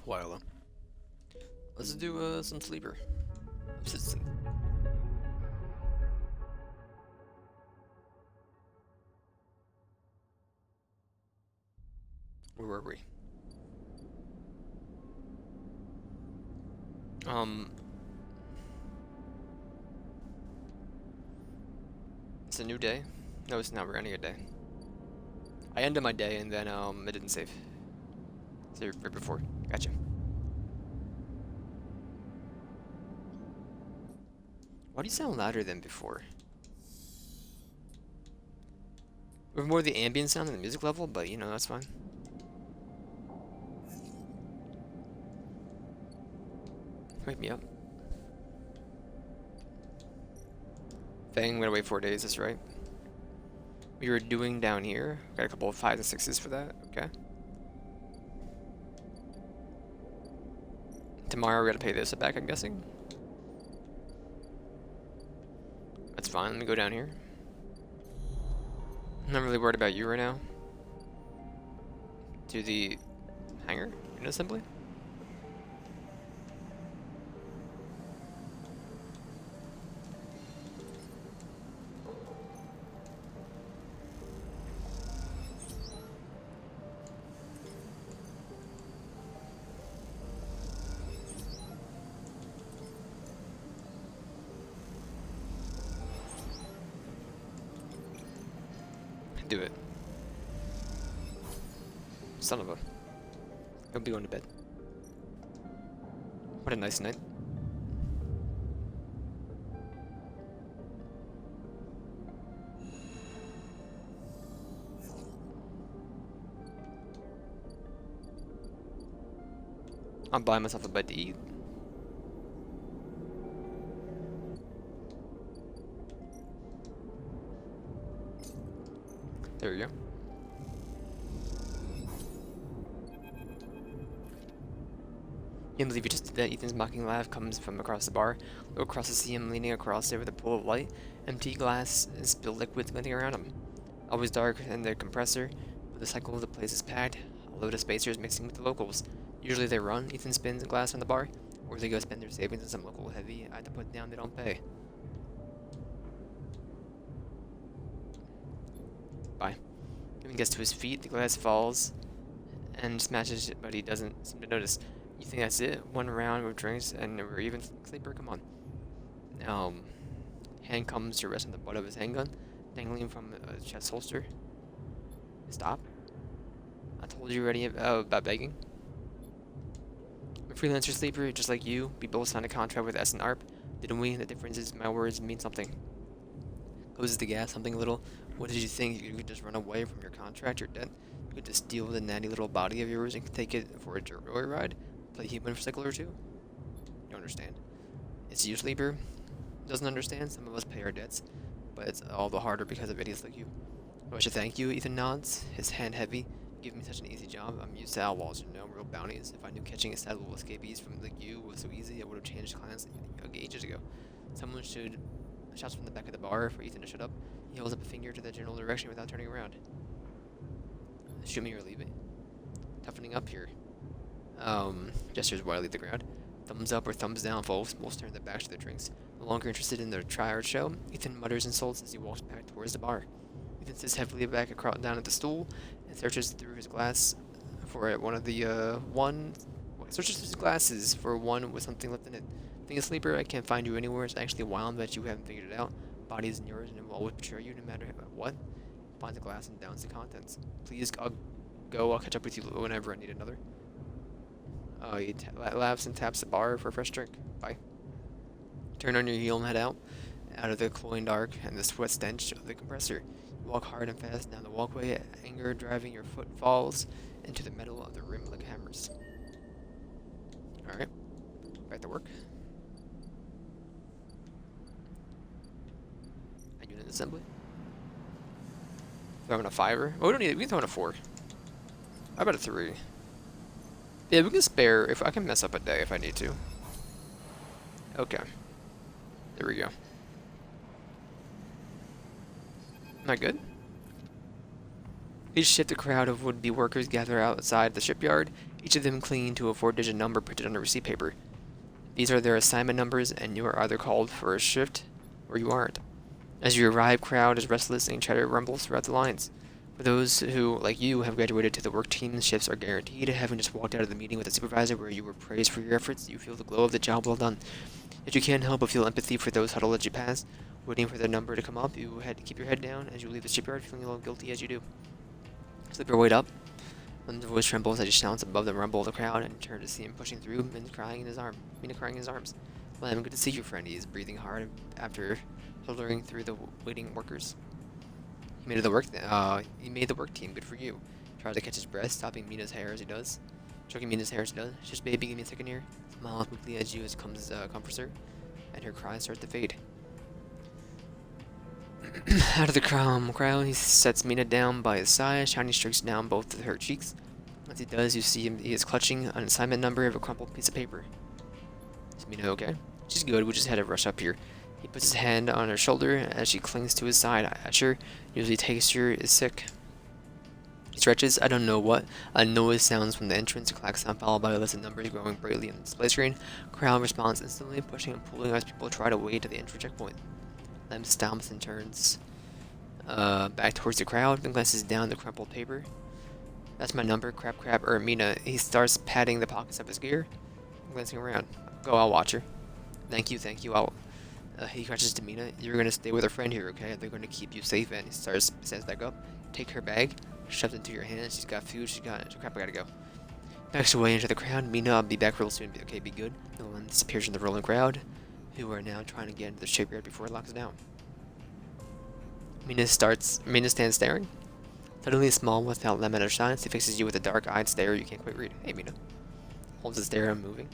while. Let's do some sleeper. Citizen. Where were we? Um, it's a new day. No, it's not. We're ending a day. I ended my day and then it didn't save. Save right before. Gotcha. Why do you sound louder than before? We're more the ambient sound than the music level, but you know that's fine. Wake me up. Fang, I'm gonna wait 4 days. That's right. We were doing down here. Got a couple of 5s and 6s for that. Okay. Tomorrow we gotta pay this back, I'm guessing. That's fine. Let me go down here. I'm not really worried about you right now. Do the hanger in assembly. Do it. Son of a. He'll be going to bed. What a nice night. I'm buying myself a bed to eat. There we go. Can't believe you just did that. Ethan's mocking laugh comes from across the bar. Look across to see him leaning across there with a pool of light. Empty glass and spilled liquid glinting around him. Always dark in the compressor. With the cycle, the place is packed. A load of spacers mixing with the locals. Usually they run. Ethan spins a glass on the bar, or they go spend their savings on some local heavy I have to put down they don't pay. Bye. Ethan gets to his feet. The glass falls and smashes it, but he doesn't seem to notice. You think that's it? One round of drinks and we're even, sleeper? Come on. Hand comes to rest on the butt of his handgun, dangling from a chest holster. Stop. I told you already about begging. I'm a freelancer sleeper, just like you. We both signed a contract with S and ARP, didn't we? The difference is my words mean something. Closes the gas, something little. What did you think? You could just run away from your contract? You're dead. You could just steal the natty little body of yours and take it for a joyride? Play human for a cycle or two? You don't understand. It's you, sleeper. Doesn't understand. Some of us pay our debts, but it's all the harder because of idiots like you. I should thank you, Ethan nods, his hand heavy. Give me such an easy job. I'm used to outlaws, you know, real bounties. If I knew catching a sad little escapees from like you was so easy, I would have changed clients like ages ago. Someone should shouts from the back of the bar for Ethan to shut up. He holds up a finger to the general direction without turning around. Shoot me or leave me. Toughening up here. Gestures wildly to the crowd. Thumbs up or thumbs down, folks. Most turn their backs to their drinks. No longer interested in their try-hard show, Ethan mutters insults as he walks back towards the bar. Ethan sits heavily back down at the stool and searches through his glass for one of the searches his glasses for one with something left in it. Thing is, sleeper, I can't find you anywhere. It's actually wild that you haven't figured it out. Body is yours and it will always betray you no matter what. Finds the glass and downs the contents. Please, I'll go. I'll catch up with you whenever I need another. He laughs and taps the bar for a fresh drink. Bye. Turn on your heel and head out of the cloying dark and the sweat stench of the compressor. You walk hard and fast down the walkway, anger driving your foot falls into the metal of the rim like hammers. Alright, back to work. And unit assembly. Throwing a 5er. Oh, we don't need it. We can throw in a 4. How about a 3? Yeah, we can spare. If I can mess up a day if I need to. Okay. There we go. Am I good? Each shift, a crowd of would-be workers gather outside the shipyard. each of them clinging to a 4-digit number printed on a receipt paper. These are their assignment numbers, and you are either called for a shift or you aren't. As you arrive, crowd is restless and chatter rumbles throughout the lines. For those who, like you, have graduated to the work team, shifts are guaranteed. Having just walked out of the meeting with the supervisor where you were praised for your efforts, you feel the glow of the job well done. Yet you can't help but feel empathy for those huddled as you pass. Waiting for their number to come up, you had to keep your head down as you leave the shipyard, feeling a little guilty as you do. Sleeper, wait up. Lem's voice trembles as he shouts above the rumble of the crowd, and you turn to see him pushing through, Mina crying in his arms. Lem, good to see you, friend. He is breathing hard after shouldering through the waiting workers. He made the work team. Good for you. Tried to catch his breath, stopping Mina's hair as he does. Choking Mina's hair as he does. Just baby, give me a second here. Smiles quickly as you comforts her, and her cries start to fade. Out of the crowd, he sets Mina down by his side, shiny streaks down both of her cheeks. As he does, you see he is clutching an assignment number of a crumpled piece of paper. Is Mina okay? She's good, we just had to rush up here. He puts his hand on her shoulder as she clings to his side. Asher, usually Texture is sick. He stretches. I don't know what. A noise sounds from the entrance, a klaxon followed by a list of numbers growing brightly on the display screen. Crowd responds instantly, pushing and pulling as people try to wade to the entry checkpoint. Lem stomps and turns back towards the crowd and glances down the crumpled paper. That's my number, crap, Mina. He starts patting the pockets of his gear, glancing around. Go, I'll watch her. Thank you, he crashes to Mina. You're gonna stay with a friend here, okay? They're gonna keep you safe, and he stands back up. Take her bag, shoves it into your hand. She's got food, crap, I gotta go. Backs away into the crowd. Mina, I'll be back real soon. Okay, be good. No one disappears in the rolling crowd, who are now trying to get into the shipyard before it locks down. Mina stands staring. Suddenly small without Lem at her shines, he fixes you with a dark-eyed stare you can't quite read. Hey, Mina. Holds his stare unmoving.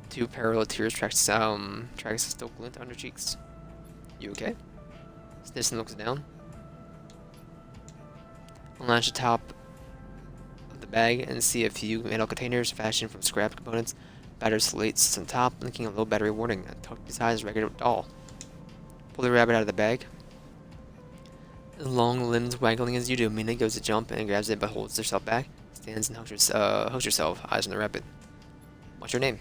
Two parallel tears tracks still glint on her cheeks. You okay? Snison looks down. Launch the top of the bag and see a few metal containers fashioned from scrap components. Battered slates on top, blinking a low battery warning. Tucked beside his regular doll. Pull the rabbit out of the bag. Long limbs waggling as you do. Mina goes to jump and grabs it but holds herself back. Stands and hugs herself, eyes on the rabbit. What's your name?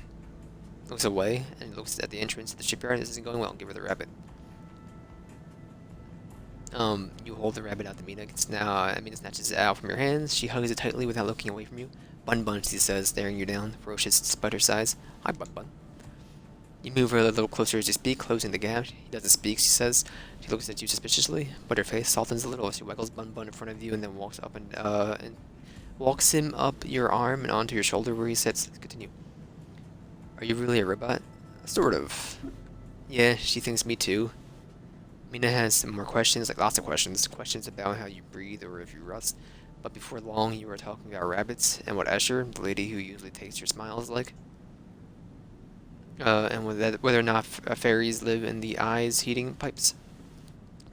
Looks away and looks at the entrance to the shipyard. This isn't going well. Give her the rabbit. You hold the rabbit out to Mina. Mina snatches it out from your hands. She hugs it tightly without looking away from you. Bun Bun, she says, staring you down, ferocious despite her size. Hi, Bun Bun. You move her a little closer as you speak, closing the gap. He doesn't speak, she says. She looks at you suspiciously, but her face softens a little as she waggles Bun Bun in front of you and then walks walks him up your arm and onto your shoulder where he sits. Continue. Are you really a robot? Sort of. Yeah, she thinks me too. Mina has some more questions, like lots of questions. Questions about how you breathe or if you rust. But before long, you were talking about rabbits and what Escher, the lady who usually takes your smile, is like. And whether or not fairies live in the eyes heating pipes.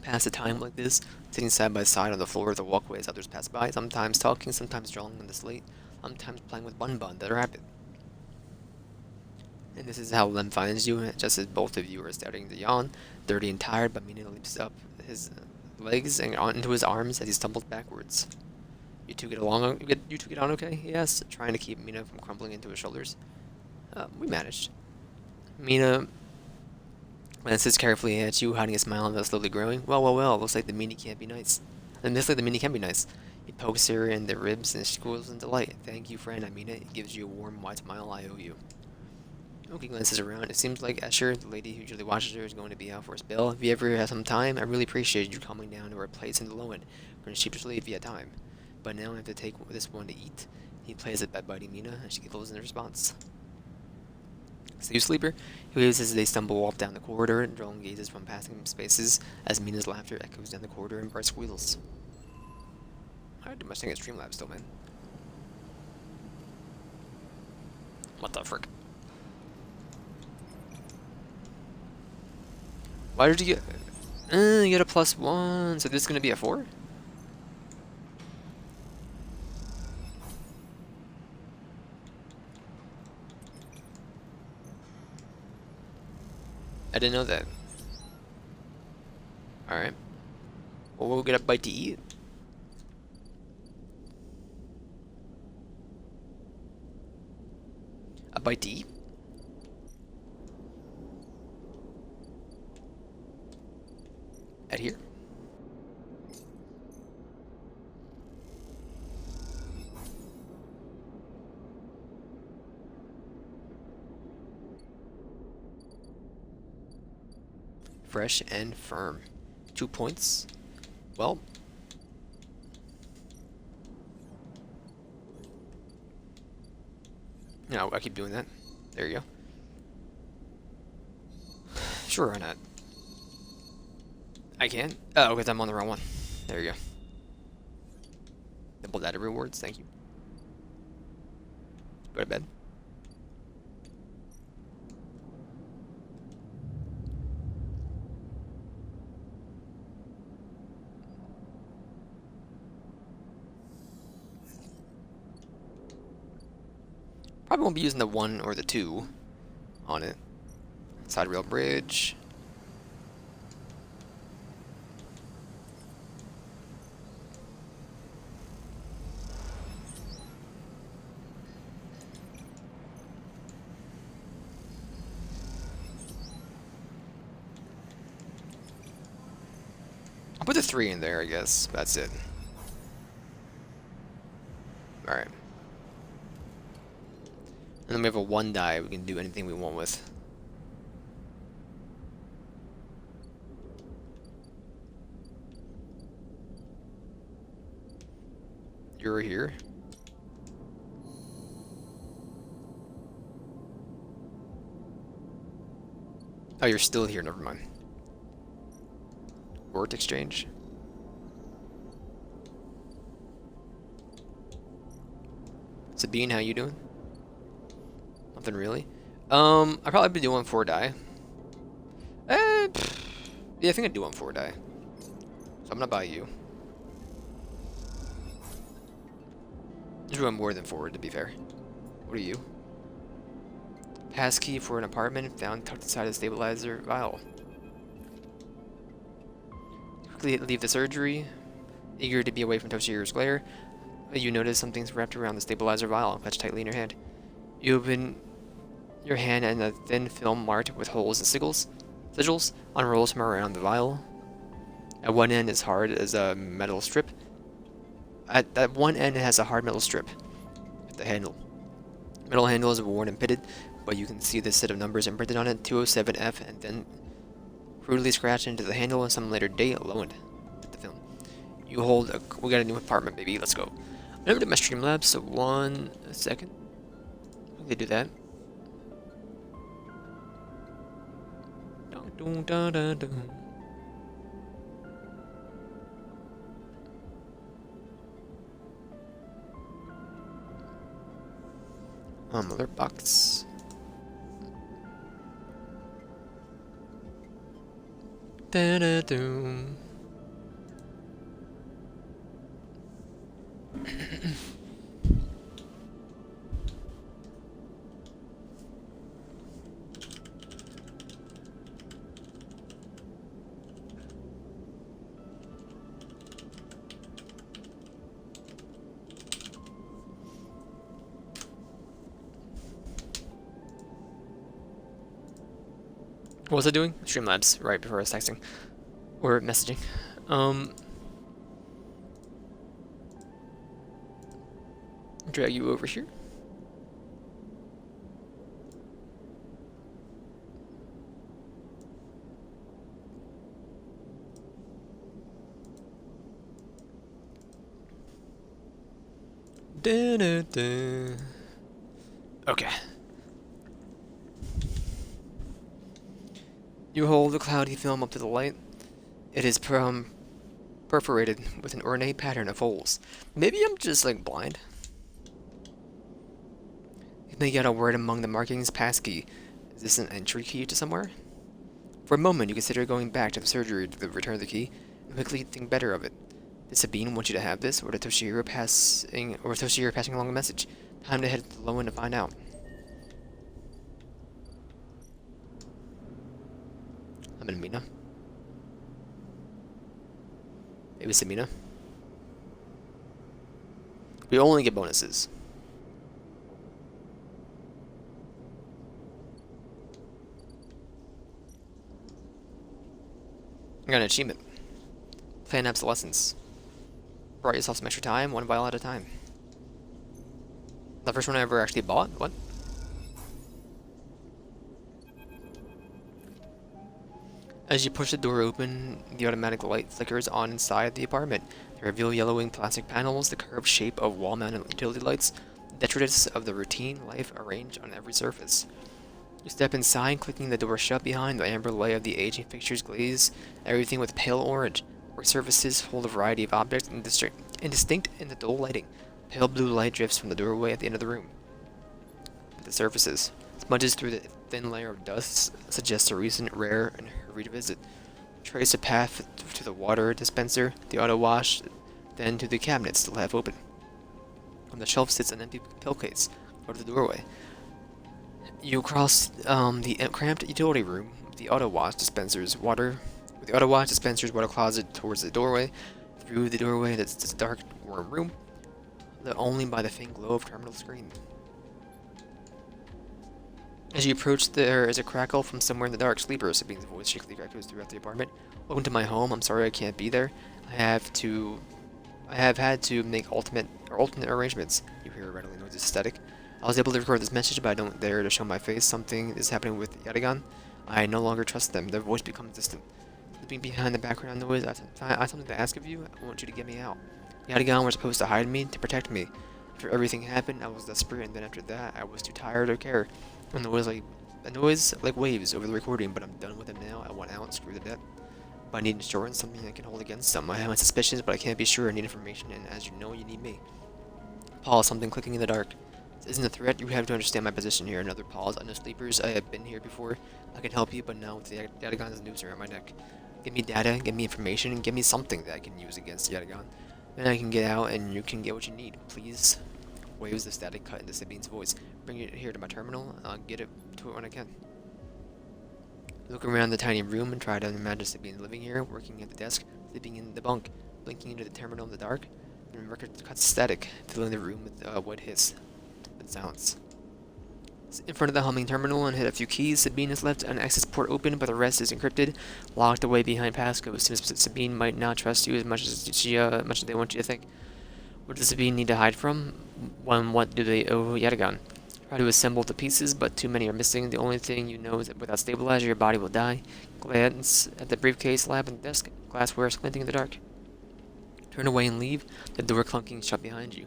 Pass a time like this, sitting side by side on the floor of the walkway as others pass by, sometimes talking, sometimes drawing on the slate, sometimes playing with Bun Bun, the rabbit. And this is how Lem finds you, just as both of you are starting to yawn, dirty and tired, but Mina leaps up his legs and onto his arms as he stumbles backwards. You two get along? You two get on okay? Yes, trying to keep Mina from crumbling into his shoulders. We managed. Mina glances carefully at you, hiding a smile that's slowly growing. Well, looks like the Mini can't be nice. And this like the Mini can be nice. He pokes her in the ribs and she squeals in delight. Thank you, friend, Mina. It gives you a warm, wide smile. I owe you. Oki glances around. It seems like Escher, the lady who usually watches her, is going to be out for a spell. If you ever have some time, I really appreciate you coming down to our place in the low end. We're going to sheepishly if you have time. But now I have to take this one to eat. He plays at biting Mina, and she giggles in response. So you sleeper? He waves as they stumble off down the corridor, and Droll gazes from passing spaces as Mina's laughter echoes down the corridor and Bart squeals. I do my thing at Streamlabs still, man. What the frick? Why did you get... you get a +1, so this is gonna be a 4? I didn't know that. Alright. Well, we'll get a bite to eat. A bite to eat. At here. Fresh and firm. 2 points. Well. No, I keep doing that. There you go. Sure, why not? I can? Oh, because I'm on the wrong one. There you go. Double data rewards, thank you. Go to bed. Probably won't be using the 1 or the 2 on it. Side rail bridge. I'll put the 3 in there, I guess. That's it. Alright. And then we have a 1 die we can do anything we want with. You're here. Oh, you're still here, never mind. Word exchange. Sabine, how you doing? Nothing really. I probably been doing 4 die. Yeah, I think I'd do 4 die. So I'm gonna buy you. There's one more than 4, to be fair. What are you? Passkey for an apartment found tucked inside a stabilizer vial. Quickly leave the surgery. Eager to be away from Toshihiro's glare, you notice something's wrapped around the stabilizer vial and clutched tightly in your hand. You open your hand and a thin film marked with holes and sigils unrolls from around the vial. At one end is hard as a metal strip. At that one end it has a hard metal strip at the handle. Metal handle is worn and pitted, but you can see the set of numbers imprinted on it, 207F, and then crudely scratched into the handle and some later date loaned at the film. You hold a... We got a new apartment, baby. Let's go. I never did my Streamlabs, so 1 second. They do that. Dun, dun, dun, dun, dun. Another box. Da da doom. What was I doing? Streamlabs, right before I was texting. Or messaging. Drag you over here. Da, da, da. Okay. You hold the cloudy film up to the light. It is perforated with an ornate pattern of holes. Maybe I'm just like blind. You may get a word among the markings passkey. Is this an entry key to somewhere? For a moment you consider going back to the surgery to return the key, and quickly think better of it. Did Sabine want you to have this, or did Toshihiro passing along a message? Time to head to the low end to find out. I'm in Mina. Maybe Samina. We only get bonuses. I got an achievement. Plan obsolescence. Brought yourself some extra time, one vial at a time. The first one I ever actually bought? What? As you push the door open, the automatic light flickers on inside the apartment. To reveal yellowing plastic panels, the curved shape of wall-mounted utility lights, detritus of the routine life arranged on every surface. You step inside, clicking the door shut behind. The amber light of the aging fixtures glaze everything with pale orange. Work surfaces hold a variety of objects indistinct in the dull lighting. Pale blue light drifts from the doorway at the end of the room. The surfaces smudges through the thin layer of dust, suggests a recent, rare, and hurried visit. Trace a path to the water dispenser, the auto wash, then to the cabinet still half open. On the shelf sits an empty pill case. Go to the doorway. You cross the cramped utility room with the auto wash dispenser's water closet towards the doorway. Through the doorway, that's a dark, warm room, lit only by the faint glow of terminal screen. As you approach, there is a crackle from somewhere in the dark. Sleeper, Sabine's voice shakily echoes throughout the apartment. Welcome to my home. I'm sorry I can't be there. I have had to make alternate arrangements. You hear a rattling noise, static. I was able to record this message, but I don't dare to show my face. Something is happening with Yatagan. I no longer trust them. Their voice becomes distant. Slipping behind the background noise, I have something to ask of you. I want you to get me out. Yatagan were supposed to hide me, to protect me. After everything happened, I was desperate, and then after that, I was too tired to care. A noise like waves over the recording, but I'm done with it now. I want out. Screw the debt. But I need insurance, something I can hold against them. I have my suspicions, but I can't be sure. I need information, and as you know, you need me. Pause. Something clicking in the dark. This isn't a threat. You have to understand my position here. Another pause. I know sleepers. I have been here before. I can help you, but now with the Yatagan's noose around my neck. Give me data, give me information, and give me something that I can use against Yatagan. Then I can get out, and you can get what you need. Please. Waves of static cut into Sabine's voice. Bring it here to my terminal, and I'll get it to it when I can. Look around the tiny room and try to imagine Sabine living here, working at the desk, sleeping in the bunk, blinking into the terminal in the dark. And record cuts static, filling the room with white hiss and sounds. In front of the humming terminal and hit a few keys. Sabine has left an access port open, but the rest is encrypted, locked away behind passcodes. Sabine might not trust you as much as they want you to think. What does Sabine need to hide from? What do they owe Yatagan? Try to assemble the pieces, but too many are missing. The only thing you know is that without stabilizer, your body will die. Glance at the briefcase, lab, and desk. Glassware squinting in the dark. Turn away and leave. The door clunking shut behind you.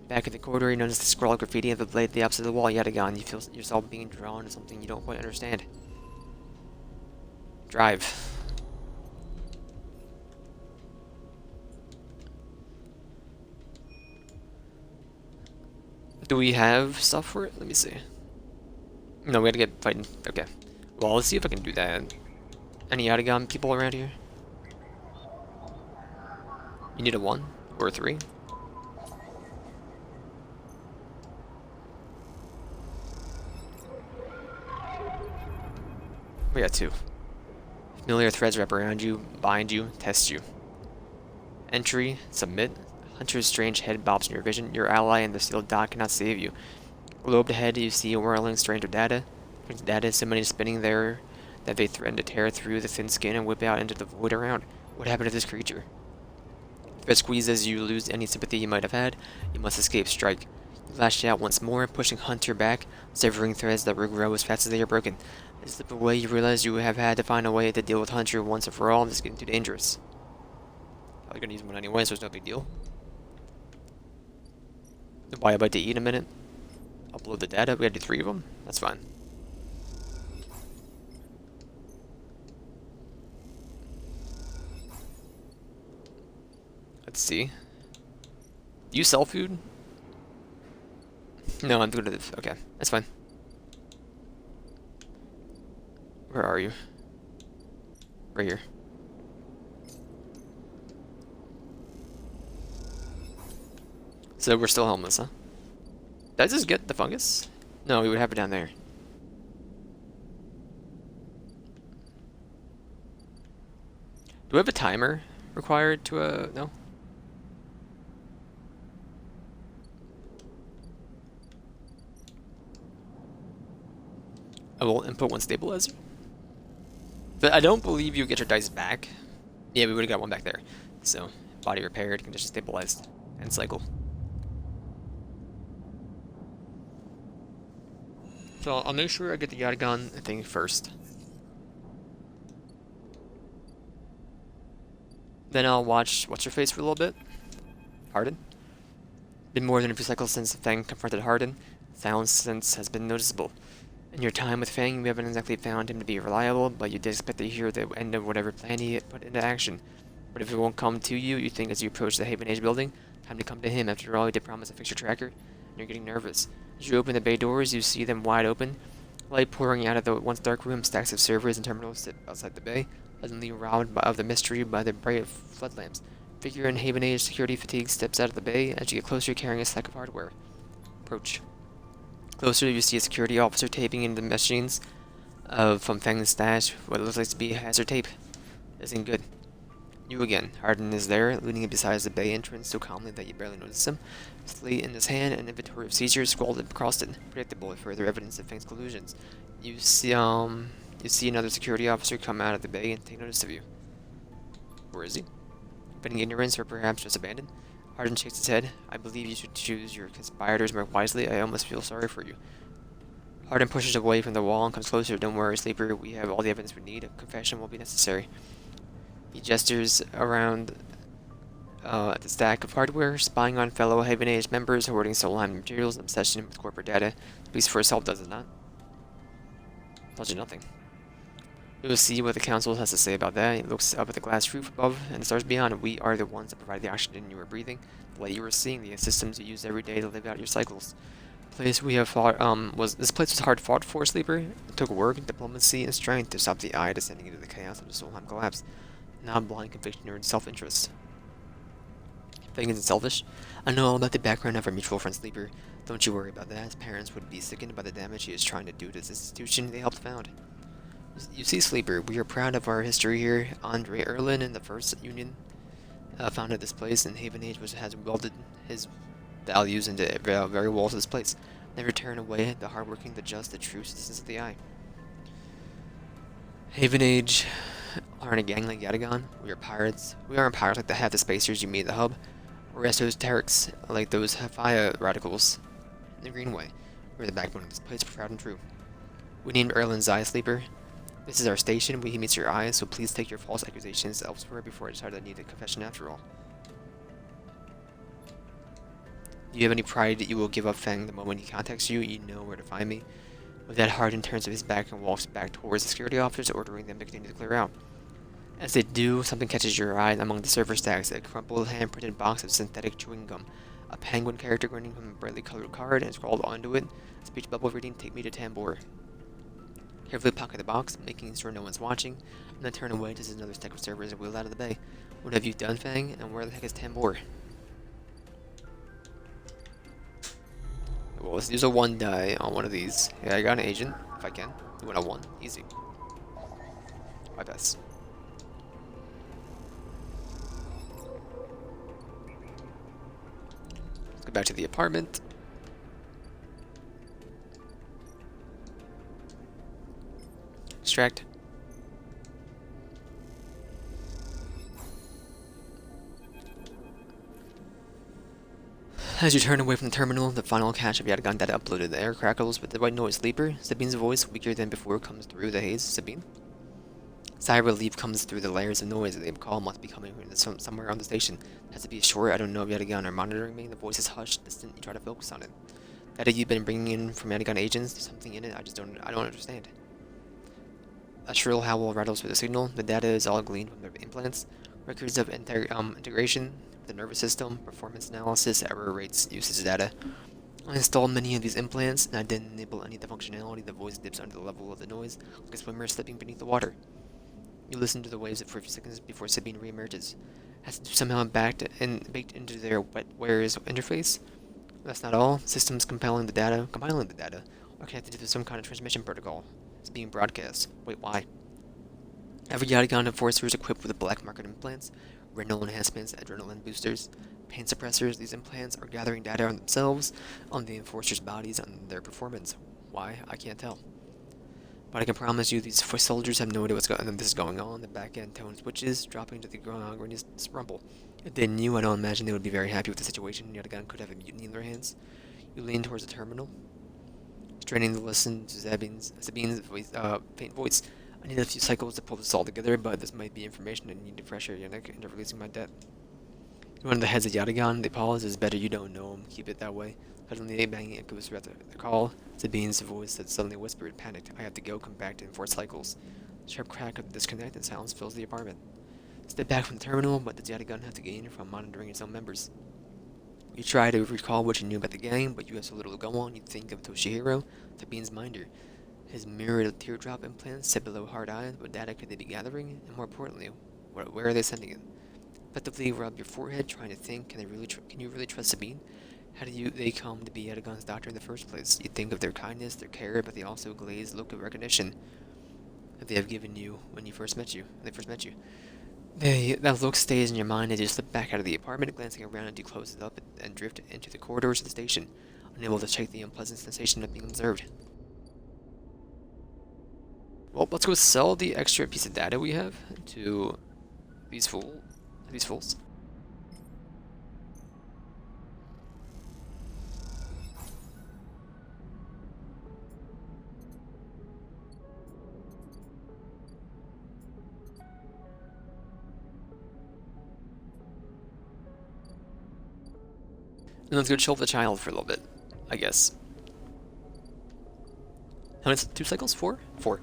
Back in the corridor, you notice the scrawled graffiti of the blade at the opposite of the wall. Yatagan, you feel yourself being drawn to something you don't quite understand. Drive. Do we have stuff for it? Let me see. No, we gotta get fighting. Okay. Well, let's see if I can do that. Any Yatagan people around here? You need a 1 or a 3? We got 2. Familiar threads wrap around you, bind you, test you. Entry, submit. Hunter's strange head bobs in your vision. Your ally in the sealed dot cannot save you. Globed ahead, you see a whirling strange of data. Data is so many spinning there that they threaten to tear through the thin skin and whip out into the void around. What happened to this creature? Thread squeeze as you lose any sympathy you might have had. You must escape. Strike. You lash out once more, pushing Hunter back, severing threads that regrow as fast as they are broken. As you slip away, you realize you have had to find a way to deal with Hunter once and for all. This is getting too dangerous. Probably gonna use one anyway, so it's no big deal. Buy a bite to eat in a minute. Upload the data. We gotta do 3 of them. That's fine. Let's see. Do you sell food? No, I'm good at this. Okay, that's fine. Where are you? Right here. So we're still homeless, huh? Did I just get the fungus? No, we would have it down there. Do we have a timer required to, no? I will input 1 stabilizer. But I don't believe you get your dice back Yeah, we would have got one back there. So, body repaired, condition stabilized, and cycle. So I'll make sure I get the Yatagan thing first. Then I'll watch What's-Her-Face for a little bit. Harden. Been more than a few cycles since Fang confronted Harden. Sound sense has been noticeable. In your time with Fang, you haven't exactly found him to be reliable, but you did expect to hear the end of whatever plan he put into action. But if it won't come to you, you think as you approach the Haven Age building, time to come to him. After all, he did promise to fix your tracker, and you're getting nervous. As you open the bay doors, you see them wide open. Light pouring out of the once dark room, stacks of servers and terminals sit outside the bay, suddenly robbed of the mystery by the bright floodlamps. Figure in Haven Age security fatigue steps out of the bay. As you get closer, carrying a stack of hardware. Approach. Closer, you see a security officer taping into the machines from Fang's stash what looks like to be hazard tape. Isn't good. You again. Harden is there, leaning beside the bay entrance so calmly that you barely notice him. Slate in his hand, an inventory of seizures scrawled across it, predictable with further evidence of Fang's collusions. You see another security officer come out of the bay and take notice of you. Where is he? Betting ignorance or perhaps just abandoned? Harden shakes his head. I believe you should choose your conspirators more wisely. I almost feel sorry for you. Harden pushes away from the wall and comes closer. Don't worry, Sleeper. We have all the evidence we need. A confession won't be necessary. He gestures around at the stack of hardware, spying on fellow Haven Age members, hoarding Solheim materials, and obsession with corporate data. Speaks for itself, does it not? Tells you nothing. You will see what the council has to say about that. He looks up at the glass roof above and the stars beyond. We are the ones that provide the oxygen you are breathing, the light you are seeing, the systems you use every day to live out your cycles. Place we have fought this place was hard fought for, Sleeper. It took work, diplomacy, and strength to stop the Eye descending into the chaos of the Solheim collapse. Not blind conviction or self-interest. Fang isn't selfish. I know all about the background of our mutual friend Sleeper. Don't you worry about that. His parents would be sickened by the damage he is trying to do to this institution they helped found. You see, Sleeper, we are proud of our history here. Andre Erlin and the First Union founded this place, and Haven Age has welded his values into very walls of this place. Never turn away the hardworking, the just, the true citizens of the Eye. Haven Age aren't a gang like Yatagan. We are pirates. We aren't pirates like the half the spacers you meet at the hub. We're esoterics like those Hafaya radicals in the Greenway. We're the backbone of this place, proud and true. We named Erlin's Eye, Sleeper. This is our station where he meets your eyes, so please take your false accusations elsewhere before I decide I need a confession after all. Do you have any pride that you will give up Fang the moment he contacts you? You know where to find me. With that, Harden turns to his back and walks back towards the security officers, ordering them to continue to clear out. As they do, something catches your eye among the server stacks, a crumpled hand-printed box of synthetic chewing gum. A penguin character grinning from a brightly colored card, and scrawled onto it, a speech bubble reading, "Take me to Tambor." Carefully pocket the box, making sure no one's watching, and then turn away just as another stack of servers are wheeled out of the bay. What have you done, Fang? And where the heck is Tambor? Well, let's use a 1 die on one of these. Yeah, I got an agent, if I can. You went a 1. Easy. My best. Let's go back to the apartment. Extract. As you turn away from the terminal, the final cache of Yatagan data uploaded. The air crackles with the white noise. Sleeper. Sabine's voice, weaker than before, comes through the haze. Sabine? Sigh of relief comes through the layers of noise. The call must be coming from somewhere on the station. Has to be sure. I don't know if Yatagan are monitoring me. The voice is hushed, distant. You try to focus on it. Data you've been bringing in from Yatagan agents. There's something in it. I don't understand. A shrill howl rattles through the signal. The data is all gleaned from their implants. Records of integration, the nervous system, performance analysis, error rates, usage data. I installed many of these implants, and I didn't enable any of the functionality. The voice dips under the level of the noise, like a swimmer slipping beneath the water. You listen to the waves for a few seconds before Sabine reemerges. Has to somehow baked into their wetware's interface. That's not all. Systems compiling the data, are connected to some kind of transmission protocol. It's being broadcast. Wait, why? Every Yatagan enforcer is equipped with black market implants, retinal enhancements, adrenaline boosters, pain suppressors. These implants are gathering data on themselves, on the enforcers' bodies, on their performance. Why? I can't tell. But I can promise you these foot soldiers have no idea this is going on. The back end tone switches, dropping to the ground, and just rumble. If they knew, I don't imagine they would be very happy with the situation. Yatagan could have a mutiny in their hands. You lean towards the terminal, straining to listen to Sabine's voice, faint voice. I need a few cycles to pull this all together, but this might be information I need to pressure Yannick into releasing my debt. One of the heads of Yatagan, they pause. It's better you don't know him. Keep it that way. Suddenly, a banging echoes throughout the call. Sabine's voice that suddenly whispered, panicked. I have to go, come back to enforce cycles. The sharp crack of the disconnect and silence fills the apartment. Step back from the terminal. What does Yatagan have to gain from monitoring its own members? You try to recall what you knew about the gang, but you have so little to go on. You think of Toshihiro, Sabine's minder. His mirrored teardrop implants set below hard eyes. What data could they be gathering? And more importantly, where are they sending it? Effectively rub your forehead, trying to think. Can you really trust Sabine? How do they come to be Yatagan's doctor in the first place? You think of their kindness, their care, but they also glazed look of recognition that they have given you when they first met you. That look stays in your mind as you slip back out of the apartment, glancing around as you close it up and drift into the corridors of the station, unable to shake the unpleasant sensation of being observed. Well, let's go sell the extra piece of data we have to these fools. And let's go chill with the child for a little bit, I guess. How many 2 cycles? 4? 4.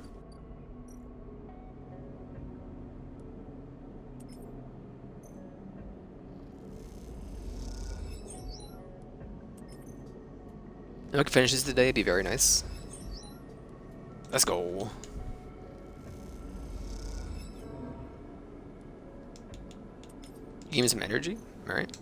If I can finish this today, it'd be very nice. Let's go. Give me some energy? Alright.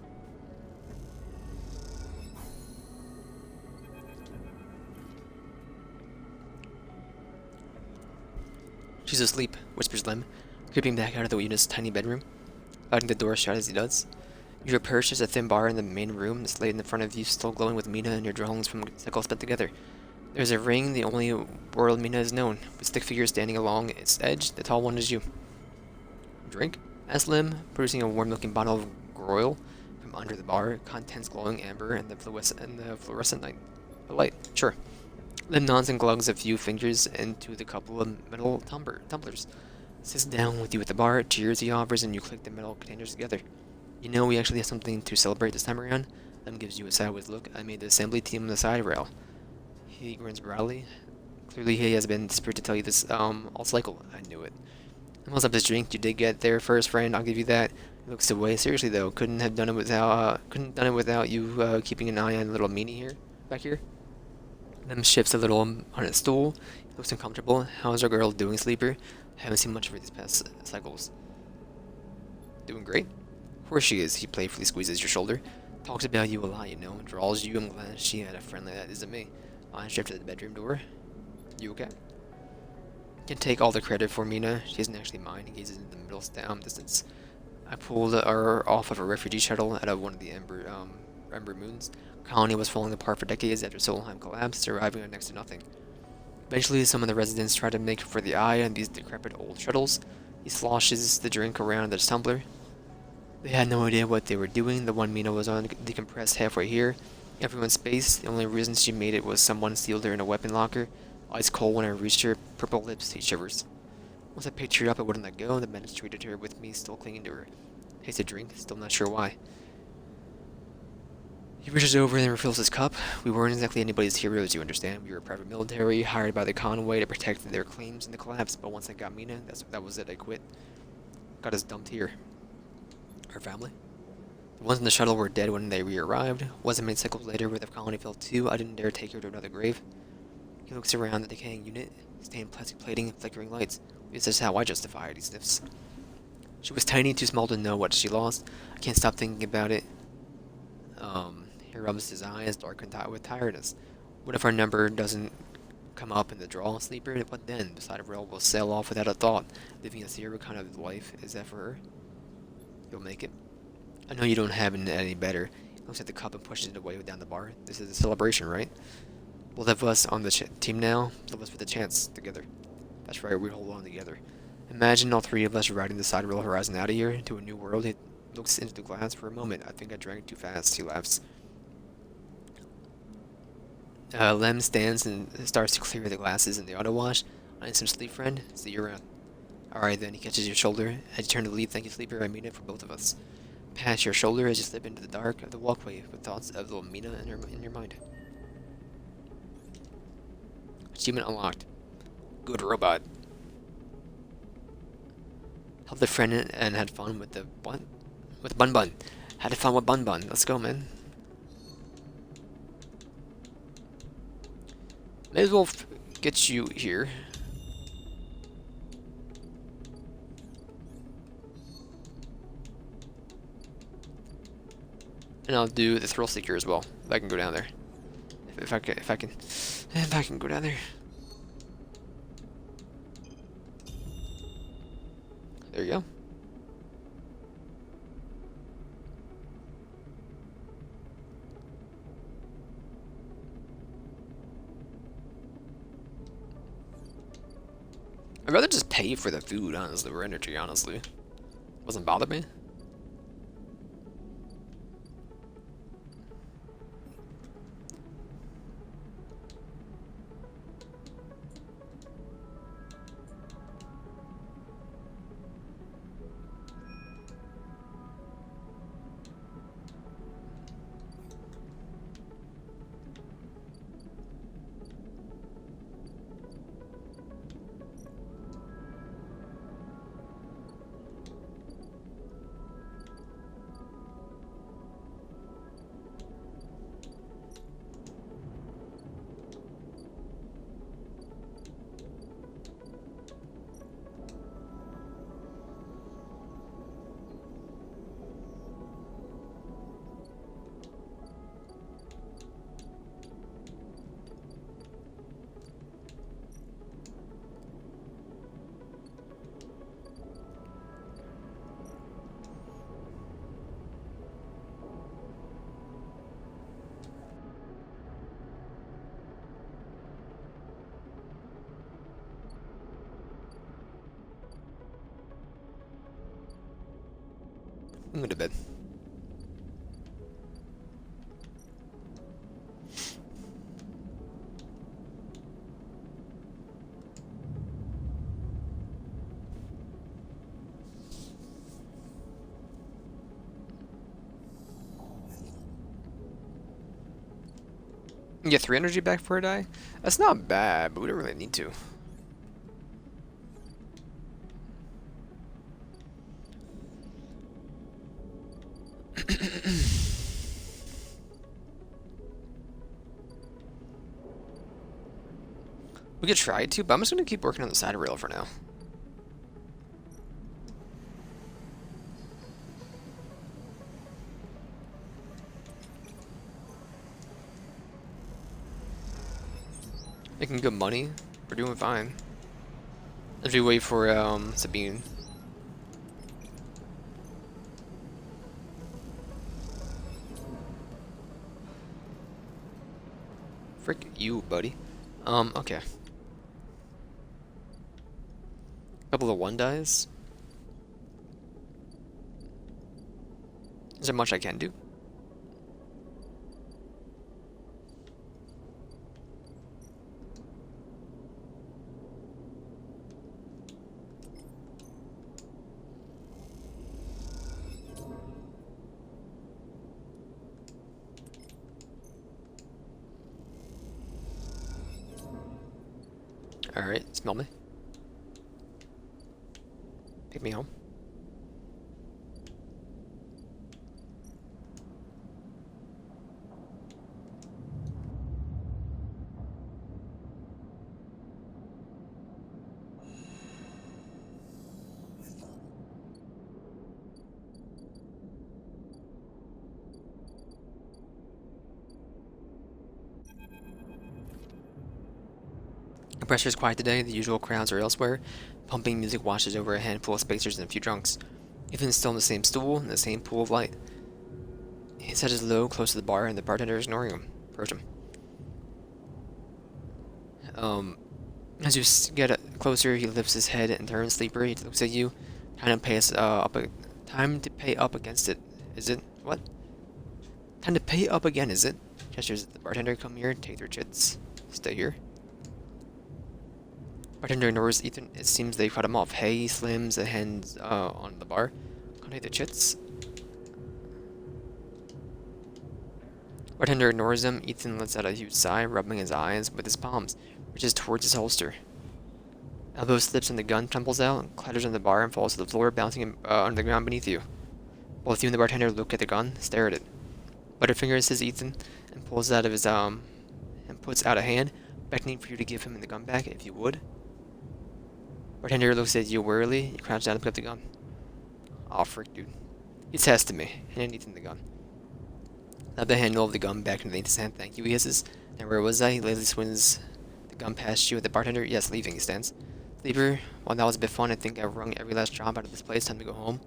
She's asleep, whispers Lem, creeping back out of the unit's tiny bedroom, letting the door shut as he does. You are perched as a thin bar in the main room, the slate in front of you still glowing with Mina and your drawings from cycles spent together. There's a ring, the only world Mina has known, with stick figures standing along its edge. The tall one is you. Drink? Asked Lim, producing a warm-looking bottle of Groil from under the bar, contents glowing amber and the fluorescent light. Sure. Lim nods and glugs a few fingers into the couple of metal tumblers. Sits down with you at the bar, cheers he offers, and you click the metal containers together. You know we actually have something to celebrate this time around. Lim gives you a sideways look. I made the assembly team on the side rail. He grins broadly. Clearly he has been desperate to tell you this all cycle. I knew it. Almost up his drink. You did get there first, friend. I'll give you that. He looks away. Seriously though, couldn't done it without you keeping an eye on little meanie back here. Lim shifts a little on his stool. He looks uncomfortable. How's our girl doing, sleeper? Haven't seen much of her these past cycles. Doing great? Of course she is. He playfully squeezes your shoulder. Talks about you a lot, you know. Draws you. I'm glad she had a friend like that. Isn't me. Eyes drift to the bedroom door. You okay? Can take all the credit for Mina. She isn't actually mine. He gazes into the middle distance. I pulled her off of a refugee shuttle out of one of the Ember moons. Colony was falling apart for decades after Solheim collapsed, arriving on next to nothing. Eventually, some of the residents tried to make for the eye on these decrepit old shuttles. He sloshes the drink around the tumbler. They had no idea what they were doing. The one Mina was on decompressed halfway here. Everyone's space. The only reason she made it was someone sealed her in a weapon locker. Ice cold when I reached her, purple lips, he shivers. Once I picked her up, I wouldn't let go. The men treated her with me, still clinging to her. Tastes a drink, still not sure why. He reaches over and refills his cup. We weren't exactly anybody's heroes, you understand. We were private military, hired by the Conway to protect their claims in the collapse. But once I got Mina, that was it. I quit. Got us dumped here. Our family? The ones in the shuttle were dead when they re-arrived. Wasn't many cycles later where the colony fell too. I didn't dare take her to another grave. He looks around the decaying unit, stained plastic plating and flickering lights. This is how I justify it, he sniffs. She was tiny, too small to know what she lost. I can't stop thinking about it. He rubs his eyes, dark and with tiredness. What if our number doesn't come up in the draw, sleeper? What then? The side of rail will sail off without a thought. Living a zero kind of life, is that for her? You'll make it. I know you don't have it any better. He looks at the cup and pushes it away down the bar. This is a celebration, right? Both of us on the team now. Both of us with a chance together. That's right, we hold on together. Imagine all three of us riding the side rail horizon out of here to a new world. He looks into the glass for a moment. I think I drank too fast, he laughs. Lem stands and starts to clear the glasses in the auto wash. I need some sleep, friend. See you around. Alright then, he catches your shoulder. As you turn to leave, thank you, sleeper. I mean it for both of us. Past your shoulder as you slip into the dark of the walkway with thoughts of little Mina in your mind. Achievement unlocked. Good robot. Helped a friend and had fun with the what? With Bun Bun. Had fun with Bun Bun. Let's go, man. May as well get you here. And I'll do the Thrill Seeker as well. If I can go down there. If I can go down there. There you go. I'd rather just pay for the food, honestly, or energy, honestly. Doesn't bother me. I'm going to bed. You get 3 energy back for a die? That's not bad, but we don't really need to. We could try to, but I'm just gonna keep working on the side rail for now. Making good money. We're doing fine. As we wait for Sabine. Frick you, buddy. Okay. Couple of 1 dies. Is there much I can do? Alright, smell me. Take me home. The pressure is quiet today, the usual crowds are elsewhere. Pumping music washes over a handful of spacers and a few drunks. Ethan's still in the same stool, in the same pool of light. His head is low, close to the bar, and the bartender is ignoring him. Approach him. As you get closer, he lifts his head and turns sleeper. He looks at you. Time to pay up against it. Is it? What? Time to pay up again, is it? Gestures at the bartender. Come here, take their chits. Stay here. Bartender ignores Ethan. It seems they cut him off. Hey, slams and hands on the bar. Come take the chits. Bartender ignores him. Ethan lets out a huge sigh, rubbing his eyes with his palms. Reaches towards his holster. Elbow slips and the gun tumbles out, clatters on the bar and falls to the floor, bouncing on the ground beneath you. Both you and the bartender look at the gun, stare at it. Butterfinger, says Ethan, and pulls out of his and puts out a hand, beckoning for you to give him the gun back if you would. Bartender looks at you wearily. You crouch down to pick up the gun. Aw, frick, dude. He tested me, handing Ethan the gun. Slap the handle of the gun back into Ethan's hand. Thank you, he hisses. And where was I? He lazily swings the gun past you at the bartender. Yes, leaving, he stands. Sleeper, while that was a bit fun, I think I've wrung every last drop out of this place. Time to go home.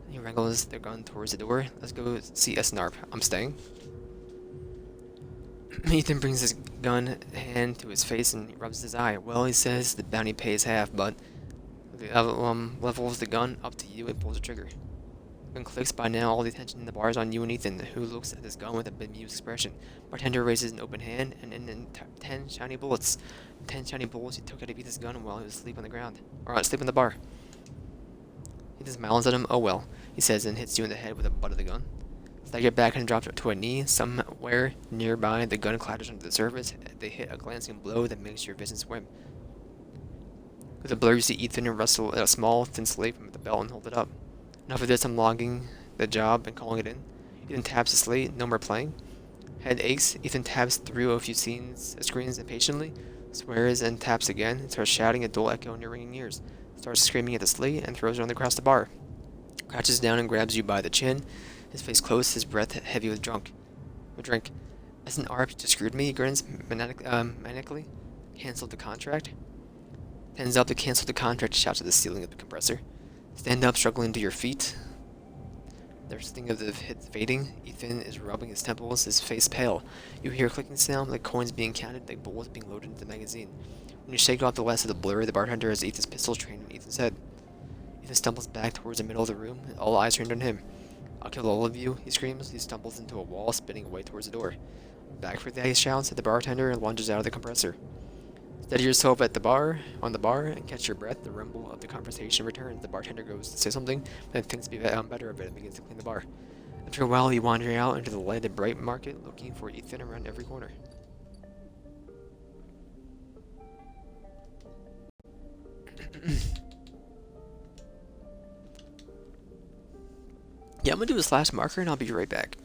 He wrangles the gun towards the door. Let's go see Snarp. I'm staying. Ethan brings his gun hand to his face and rubs his eye. Well, he says, the bounty pays half, but levels the gun up to you and pulls the trigger. Gun clicks. By now, all the attention in the bar is on you and Ethan, who looks at this gun with a bemused expression. Bartender raises an open hand, and in 10 shiny bullets. 10 shiny bullets he took out of Ethan's gun while he was asleep on the ground. Or asleep in the bar. Ethan smiles at him. Oh well, he says, and hits you in the head with the butt of the gun. Stagger back and drops to a knee. Somewhere nearby, the gun clatters onto the surface. They hit a glancing blow that makes your vision swim. With a blur, you see Ethan wrestle a small, thin slate from the belt and hold it up. Enough of this, I'm logging the job and calling it in. Ethan taps the slate. No more playing. Head aches. Ethan taps through a few screens impatiently. Swears and taps again. Starts shouting, a dull echo in your ringing ears. Starts screaming at the slate and throws it on across the bar. Crouches down and grabs you by the chin. His face close, his breath heavy with drink. As an ARP just screwed me, he grins manically. Cancelled the contract. Hands up to cancel the contract, shouts at the ceiling of the compressor. Stand up, struggling to your feet. There's a thing of the hit fading. Ethan is rubbing his temples, his face pale. You hear a clicking sound, like coins being counted, like bullets being loaded into the magazine. When you shake off the last of the blur, the bartender has Ethan's pistol trained in Ethan's head. Ethan stumbles back towards the middle of the room, and all eyes turned on him. I'll kill all of you, he screams. He stumbles into a wall, spinning away towards the door. Back for that, he shouts at the bartender and lunges out of the compressor. Steady yourself on the bar, and catch your breath. The rumble of the conversation returns. The bartender goes to say something, then thinks better of it and begins to clean the bar. After a while, you wander out into the lighted bright market, looking for Ethan around every corner. Yeah, I'm gonna do a slash marker and I'll be right back.